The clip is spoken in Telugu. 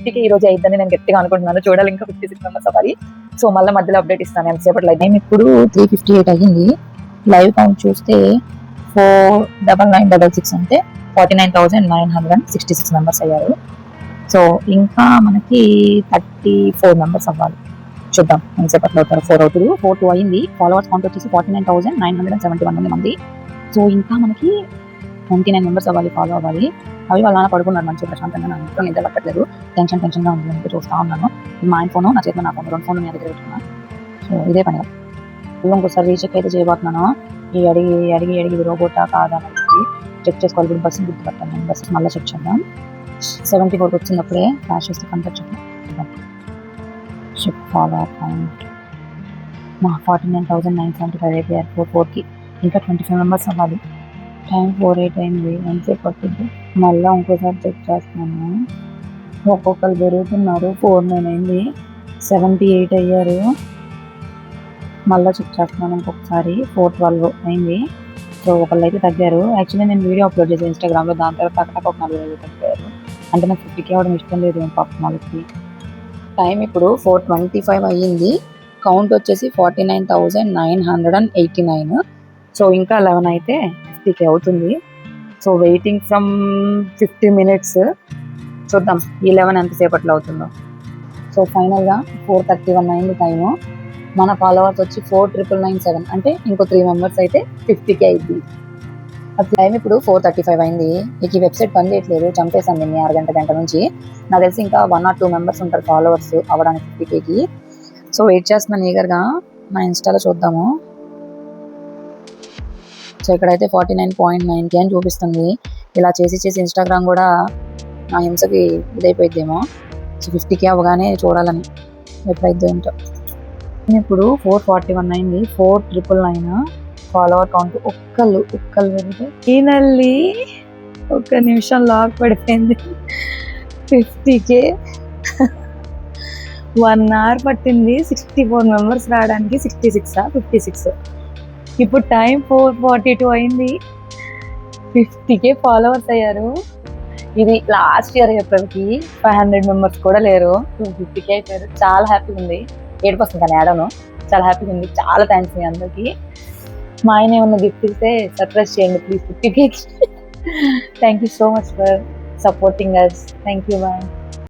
50K ఈ రోజు అయిద్దని నేను గట్టిగా అనుకుంటున్నాను. చూడాలి ఇంకా 56 మెంబర్స్ అవ్వాలి. సో మళ్ళీ మధ్యలో అప్డేట్ ఇస్తాను ఎంతసేపట్లో అయితే. ఇప్పుడు 358 అయ్యింది. లైవ్ కౌంట్ చూస్తే 49966 అంటే 49,966 మెంబర్స్ అయ్యారు. సో ఇంకా మనకి 34 మెంబర్స్ అవ్వాలి. చూద్దాం ఎంతసేపట్లో అవుతారు. 4 అవుతుంది, 4-2 అయింది. ఫాలోవర్స్ కౌంట్ వచ్చేసి 49,971 మంది. సో ఇంకా మనకి 29 మెంబర్స్ అవ్వాలి, ఫాలో అవ్వాలి. అవి వాళ్ళ నాన్న పడుకున్నారు మంచిగా ప్రశాంతంగా. నాకు ఇంట్లో నిద్ర పట్టలేదు, టెన్షన్గా ఉంది. అందుకే చూస్తూ ఉన్నాను. మా ఆయన ఫోను, నా చేతిలో నా ఫోన్, 2 ఫోన్లు నా దగ్గర పెట్టుకున్నాను. సో ఇదే పనిగా ఇంకోసారి రీచెక్ అయితే చేయబోతున్నాను. ఈ అడిగి రోబోటా కాదా అనేది చెక్ చేసుకోవాలి. ఇప్పుడు బస్సుని గుర్తుపట్టాను నేను. బస్సు మళ్ళీ చెక్ చేద్దాం. 74 వచ్చినప్పుడే ఫ్లాష్ వస్తే కంప్లీట్ చేద్దాం. చెక్ ఫాలో అకౌంట్ 49,975 అయిపోయారు. 4-4కి ఇంకా 25 మెంబర్స్ అవ్వాలి. టైం 4:08 అయింది. ఎంతసేపు పడుతుంది? మళ్ళీ ఇంకోసారి చెక్ చేస్తున్నాను. ఒక్కొక్కరు పెరుగుతున్నారు. 4-9 అయింది, 78 అయ్యారు. మళ్ళీ చెక్ చేస్తున్నాను ఇంకొకసారి. 4-12 అయింది. సో ఒకళ్ళు అయితే తగ్గారు. యాక్చువల్లీ నేను వీడియో అప్లోడ్ చేశాను ఇన్స్టాగ్రామ్లో. దాని తర్వాత టక్ ఒక 4 తగ్గారు. అంటే నాకు 50K అవడం ఇష్టం లేదు పాపం వాళ్ళకి. టైం ఇప్పుడు 4:25 అయ్యింది. కౌంట్ వచ్చేసి 49,989. సో ఇంకా 11 అయితే 50K అవుతుంది. So waiting from 50 minutes. చూద్దాం ఈ 11 ఎంతసేపట్లో అవుతుందో. సో ఫైనల్గా 4:31 అయింది టైము. మన ఫాలోవర్స్ వచ్చి 4,997. అంటే ఇంకో 3 మెంబర్స్ అయితే 50K అయింది. అట్లా టైం ఇప్పుడు 4:35 అయింది. ఇక ఈ వెబ్సైట్ పని చేయట్లేదు, చంపేశాను దీన్ని గంట నుంచి. నాకు తెలిసి ఇంకా 1 or 2 మెంబర్స్ ఉంటారు ఫాలోవర్స్ అవ్వడానికి 50Kకి. సో వెయిట్ చేస్తున్నాను ఈగర్గా. నా ఇన్స్టాలో చూద్దాము. సో ఇక్కడైతే 49.9K అని చూపిస్తుంది. ఇలా చేసి ఇన్స్టాగ్రామ్ కూడా నా హింసకి ఇదైపోయిద్దేమో. సో 50K అవ్వగానే చూడాలని ఎప్పుడైతే ఏంటో. ఇప్పుడు 4:41 అయింది. 4,999 ఫాలోవర్ కౌంట్. ఒక్కళ్ళు పెరిగితే ఈనల్లి ఒక్క నిమిషం లాక్ పడిపోయింది. 50K 1 hour పట్టింది. 64 మెంబర్స్ రావడానికి. 56 ఇప్పుడు టైం 4:42 అయింది. 50K ఫాలోవర్స్ అయ్యారు. ఇది లాస్ట్ ఇయర్ ఎప్పటికి 500 మెంబర్స్ కూడా లేరు. 50K అయిపోయారు. చాలా హ్యాపీగా ఉంది. ఏడుపు వస్తుంది కానీ ఆడను. చాలా హ్యాపీగా ఉంది. చాలా థ్యాంక్స్ మీ అందరికీ. మా ఆయన ఏమన్నా గిఫ్ట్ ఇస్తే సర్ప్రైజ్ చేయండి please 50K. Thank you so much for supporting us. Thank you. Bye.